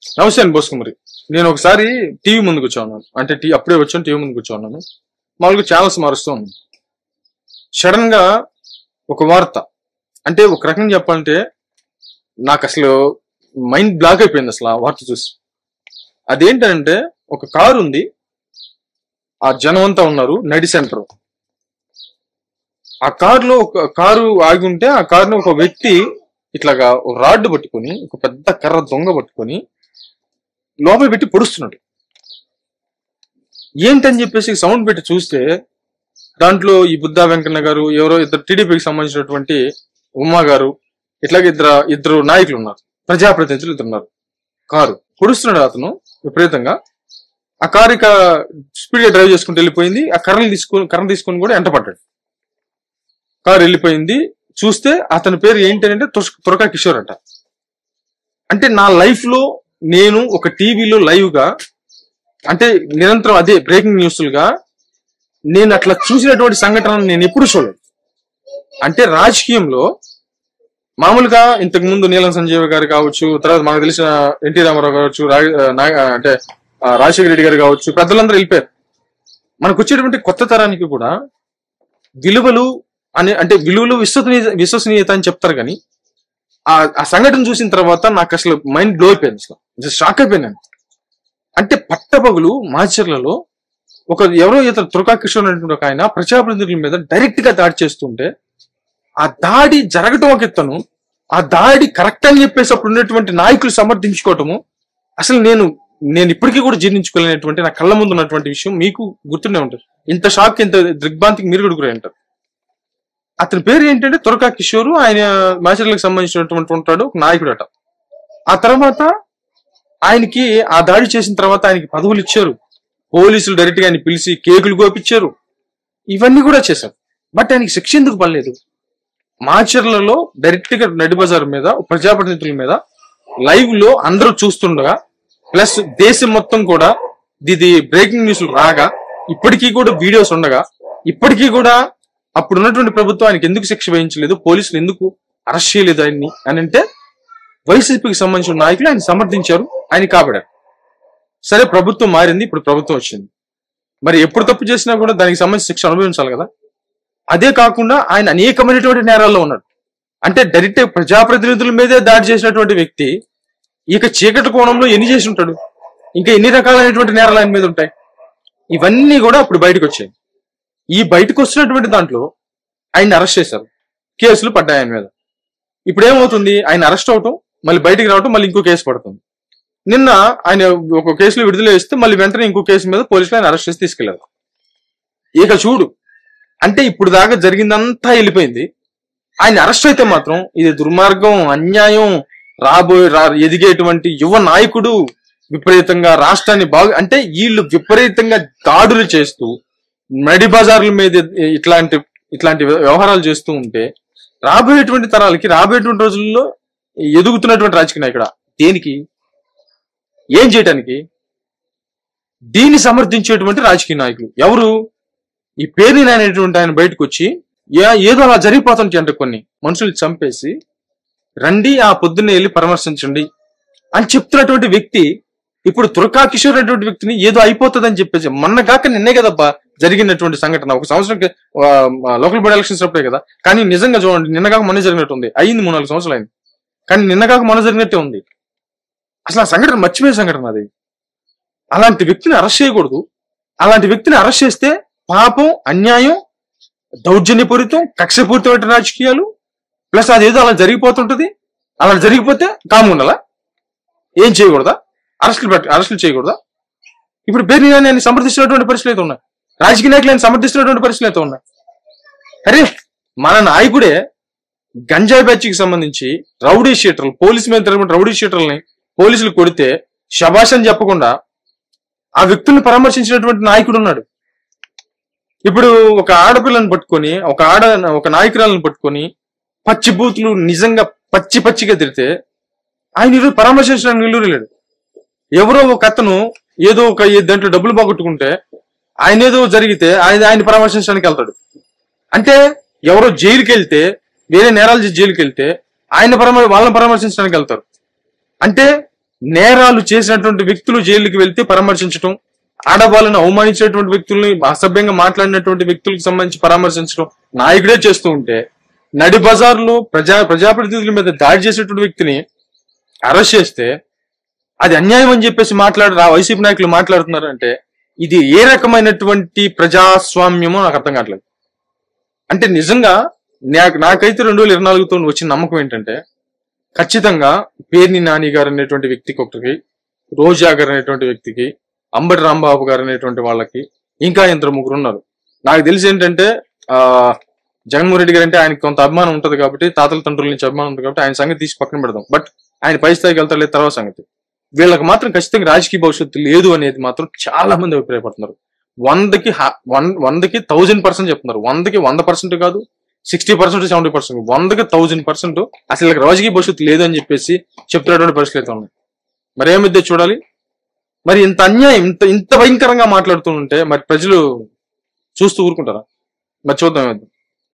నమస్తే అండి బోసుకుమరి. నేను ఒకసారి టీవీ ముందు కూర్చోన్నాను, అంటే అప్పుడే వచ్చాను, టీవీ ముందు కూర్చోన్నాను. మామూలుగా ఛానల్స్ మారుస్తూ ఉన్నాను. సడన్ గా ఒక వార్త, అంటే ఒక రకంగా చెప్పాలంటే నాకు అసలు మైండ్ బ్లాక్ అయిపోయింది అసలు ఆ వార్త చూసి. అదేంటంటే ఒక కారు ఉంది, ఆ జనం అంతా ఉన్నారు, నడి సెంటర్. ఆ కారులో ఒక కారు ఆగి ఉంటే ఆ కారుని ఒక వ్యక్తి ఇట్లాగా ఒక రాడ్డు పట్టుకొని, ఒక పెద్ద కర్ర దొంగ పట్టుకొని లోపల పెట్టి పొడుస్తున్నాడు. ఏంటని చెప్పేసి సౌండ్ పెట్టి చూస్తే దాంట్లో ఈ బుద్ధా వెంకన్న గారు, ఎవరో ఇద్దరు టీడీపీకి సంబంధించినటువంటి ఉమ్మా గారు, ఇట్లాగే ఇద్దరు నాయకులు ఉన్నారు, ప్రజాప్రతినిధులు ఇద్దరు ఉన్నారు. కారు పొడుస్తున్నాడు అతను విపరీతంగా. ఆ కారు ఇక స్పీడ్ గా డ్రైవ్ చేసుకుంటూ వెళ్ళిపోయింది. ఆ కర్ర తీసుకొని కూడా ఎంటపడ్డాడు. కారు వెళ్ళిపోయింది. చూస్తే అతని పేరు ఏంటంటే తురకా కిషోర్ అంట. అంటే నా లైఫ్ లో నేను ఒక టీవీలో లైవ్ గా, అంటే నిరంతరం అదే బ్రేకింగ్ న్యూస్లుగా నేను అట్లా చూసినటువంటి సంఘటనలు నేను ఎప్పుడు చూడలేదు. అంటే రాజకీయంలో మామూలుగా ఇంతకు ముందు నీలం సంజీవ్ గారు కావచ్చు, తర్వాత మనకు తెలిసిన ఎన్టీ రామారావు కావచ్చు, అంటే రాజశేఖర రెడ్డి గారు కావచ్చు, పెద్దలందరూ వెళ్ళిపోయారు. మనకు వచ్చేటువంటి కొత్త తరానికి కూడా విలువలు అంటే విలువలు విశ్వసనీయత అని చెప్తారు. కానీ ఆ సంఘటన చూసిన తర్వాత నాకు అసలు మైండ్ బ్లో అయిపోయింది, అసలు షాక్ అయిపోయినాను. అంటే పట్టపగులు మాచర్లలో ఎవరో ఇతర తురకా కిషోర్ అనేటువంటి ఒక ఆయన ప్రజాప్రతినిధుల మీద డైరెక్ట్ గా దాడి చేస్తుంటే, ఆ దాడి జరగటం ఒక ఎత్తను, ఆ దాడి కరెక్ట్ అని చెప్పేసి అప్పుడు ఉన్నటువంటి నాయకులు సమర్థించుకోవటము, అసలు నేను ఇప్పటికీ కూడా జీర్ణించుకోలేనటువంటి నా కళ్ళ ముందు ఉన్నటువంటి విషయం. మీకు గుర్తుండే ఉంటారు, ఇంత షాక్, ఇంత దిగ్భ్రాంతికి మీరు కూడా గురై ఉంటారు. అతని పేరు ఏంటంటే తురకా కిషోర్. ఆయన మాచర్లకు సంబంధించినటువంటి ఉంటాడు, ఒక నాయకుడు అట. ఆ తర్వాత ఆయనకి ఆ దాడి చేసిన తర్వాత ఆయనకి పదవులు ఇచ్చారు, పోలీసులు డైరెక్ట్ గా ఆయన పిలిచి కేకులు కోపించారు, ఇవన్నీ కూడా చేశారు. బట్ ఆయనకి శిక్ష ఎందుకు పడలేదు? మాచర్లలో డైరెక్ట్ గా నడి బజార్ మీద ప్రజాప్రతినిధుల మీద లైవ్ లో అందరూ చూస్తుండగా, ప్లస్ దేశం మొత్తం కూడా ఇది బ్రేకింగ్ న్యూస్ రాగా, ఇప్పటికీ కూడా వీడియోస్ ఉండగా, ఇప్పటికీ కూడా అప్పుడు ఉన్నటువంటి ప్రభుత్వం ఆయనకి ఎందుకు శిక్ష వేయించలేదు, పోలీసులు ఎందుకు అరెస్ట్ చేయలేదు ఆయన్ని అని అంటే, వైసీపీకి సంబంధించిన నాయకులు ఆయన సమర్థించారు, ఆయన కాపాడారు. సరే, ప్రభుత్వం మారింది, ఇప్పుడు ప్రభుత్వం వచ్చింది. మరి ఎప్పుడు తప్పు చేసినా కూడా దానికి సంబంధించి శిక్ష అనుభవించాలి కదా. అదే కాకుండా ఆయన అనేకమైనటువంటి నేరాల్లో ఉన్నాడు. అంటే డైరెక్ట్ ప్రజాప్రతినిధుల మీదే దాడి చేసినటువంటి వ్యక్తి ఇక చీకటి కోణంలో ఎన్ని చేసి ఉంటాడు, ఇంకా ఎన్ని రకాలైనటువంటి నేరాలు ఆయన మీద ఉంటాయి. ఇవన్నీ కూడా అప్పుడు బయటకు వచ్చాయి. ఈ బయటకు వచ్చినటువంటి దాంట్లో ఆయన అరెస్ట్ చేశారు, కేసులు పడ్డాయి ఆయన మీద. ఇప్పుడు ఏమవుతుంది, ఆయన అరెస్ట్ అవటం, మళ్ళీ బయటికి రావటం, మళ్ళీ ఇంకో కేసు పడుతుంది. నిన్న ఆయన ఒక కేసులో విడుదల చేస్తే మళ్ళీ వెంటనే ఇంకో కేసు మీద పోలీసులు ఆయన అరెస్ట్ చేసి తీసుకెళ్లారు. ఇక చూడు, అంటే ఇప్పుడు దాకా జరిగిందంతా వెళ్ళిపోయింది. ఆయన అరెస్ట్ అయితే మాత్రం ఇది దుర్మార్గం, అన్యాయం. ఎదిగేటువంటి యువ నాయకుడు విపరీతంగా రాష్ట్రాన్ని అంటే వీళ్ళు విపరీతంగా దాడులు చేస్తూ నడి బజార్ల మీద ఇట్లాంటి వ్యవహారాలు చేస్తూ ఉంటే, రాబోయేటువంటి తరాలకి, రాబోయేటువంటి రోజుల్లో ఎదుగుతున్నటువంటి రాజకీయ నాయకుడు దేనికి, ఏం చేయటానికి? దీన్ని సమర్థించేటువంటి రాజకీయ నాయకులు ఎవరు? ఈ పేరుని అనేటువంటి ఆయన బయటకు వచ్చి ఏదో అలా జరిగిపోతుంటాయి అంటే, కొన్ని మనుషులు చంపేసి రండి ఆ పొద్దున్నే వెళ్ళి పరామర్శించండి అని చెప్తున్నటువంటి వ్యక్తి ఇప్పుడు తురకా కిషోర్ అనేటువంటి వ్యక్తిని ఏదో అయిపోతుందని చెప్పేసి, మొన్న కాక నిన్నే కదబ్బా జరిగినటువంటి సంఘటన. ఒక సంవత్సరం లోకల్ బాడీ ఎలక్షన్స్ అప్పుడే కదా. కానీ నిజంగా చూడండి, నిన్న కాక మొన్న జరిగినట్టు ఉంది. అయింది 3-4 సంవత్సరాలు అయింది, కానీ నిన్న కాక మొన్న జరిగినట్టే ఉంది. అసలు ఆ సంఘటన మర్చిపోయే సంఘటన అది. అలాంటి వ్యక్తిని అరెస్ట్ చేయకూడదు. అలాంటి వ్యక్తిని అరెస్ట్ చేస్తే పాపం, అన్యాయం, దౌర్జన్యపూరితం, కక్షపూరితమైన రాజకీయాలు, ప్లస్ అదేదో అలా జరిగిపోతుంటది. అలా జరిగిపోతే కాము ఉండాలా? ఏం చేయకూడదా? అరెస్టులు చేయకూడదా? ఇప్పుడు పేరు ఆయన సమర్థిస్తున్నటువంటి పరిస్థితులు అయితే ఉన్నాయి, రాజకీయ నాయకులు ఆయన సమర్థిస్తున్నటువంటి పరిస్థితులు అయితే ఉన్నాయి. అరే, మన నాయకుడే గంజాయి బ్యాచ్కి సంబంధించి రౌడీ షీటర్లు, పోలీసు మీద తిరిగిన రౌడీ షీటర్లని పోలీసులు కొడితే శభాష్ అని చెప్పకుండా ఆ వ్యక్తుల్ని పరామర్శించినటువంటి నాయకుడు ఉన్నాడు. ఇప్పుడు ఒక ఆడపిల్లని పట్టుకొని, ఒక నాయకురాలను పట్టుకొని పచ్చి బూతులు నిజంగా పచ్చిగా తిరితే ఆయన ఈరోజు పరామర్శించడానికి నిల్లూరు లేడు. ఎవరో ఒక అతను ఏదో ఒక దాంట్లో డబ్బులు పోగొట్టుకుంటే, ఆయన ఏదో జరిగితే ఆయన పరామర్శించడానికి వెళ్తాడు. అంటే ఎవరో జైలుకి వెళ్తే, వేరే నేరాలు జైలుకి వెళ్తే వాళ్ళని పరామర్శించడానికి వెళ్తారు. అంటే నేరాలు చేసినటువంటి వ్యక్తులు జైలుకి వెళ్తే పరామర్శించడం, ఆడవాళ్ళని అవమానించినటువంటి వ్యక్తుల్ని, అసభ్యంగా మాట్లాడినటువంటి వ్యక్తులకు సంబంధించి పరామర్శించడం నాయకుడే చేస్తూ ఉంటే, నడి బజార్లో ప్రజాప్రతినిధుల మీద దాడి చేసేటువంటి వ్యక్తిని అరెస్ట్ చేస్తే అది అన్యాయం అని చెప్పేసి వైసీపీ నాయకులు మాట్లాడుతున్నారంటే ఇది ఏ రకమైనటువంటి ప్రజాస్వామ్యమో నాకు అర్థం కావట్లేదు. అంటే నిజంగా నాకైతే 2024తో వచ్చిన నమ్మకం ఏంటంటే, ఖచ్చితంగా పేర్ని నాని గారు అనేటువంటి వ్యక్తికి ఒకరికి, రోజా గారు అనేటువంటి వ్యక్తికి, అంబటి రాంబాబు గారు అనేటువంటి వాళ్ళకి, ఇంకా ఇద్దరు ముగ్గురు ఉన్నారు. నాకు తెలిసి ఏంటంటే జగన్మోహన్ రెడ్డి గారు అంటే ఆయనకి కొంత అభిమానం ఉంటుంది కాబట్టి, తాతల తండ్రుల నుంచి అభిమానం ఉంటుంది కాబట్టి ఆయన సంగతి తీసి పక్కన పెడదాం. బట్ ఆయన పై స్థాయికి వెళ్తారు లేదు తర్వాత సంగతి. వీళ్ళకి మాత్రం ఖచ్చితంగా రాజకీయ భవిష్యత్తు లేదు అనేది మాత్రం చాలా మంది అభిప్రాయపడుతున్నారు. 100కి 1000% చెప్తున్నారు. 100కి 100% కాదు, 60% 70%, 100కి 1000% అసలు రాజకీయ భవిష్యత్తు లేదు అని చెప్పేసి చెప్తున్నటువంటి పరిస్థితులు అయితే ఉన్నాయి. మరి ఏమిద్దే చూడాలి. మరి ఇంత అన్యాయం, ఇంత భయంకరంగా మాట్లాడుతూ ఉంటే మరి ప్రజలు చూస్తూ ఊరుకుంటారా? మరి చూద్దాం.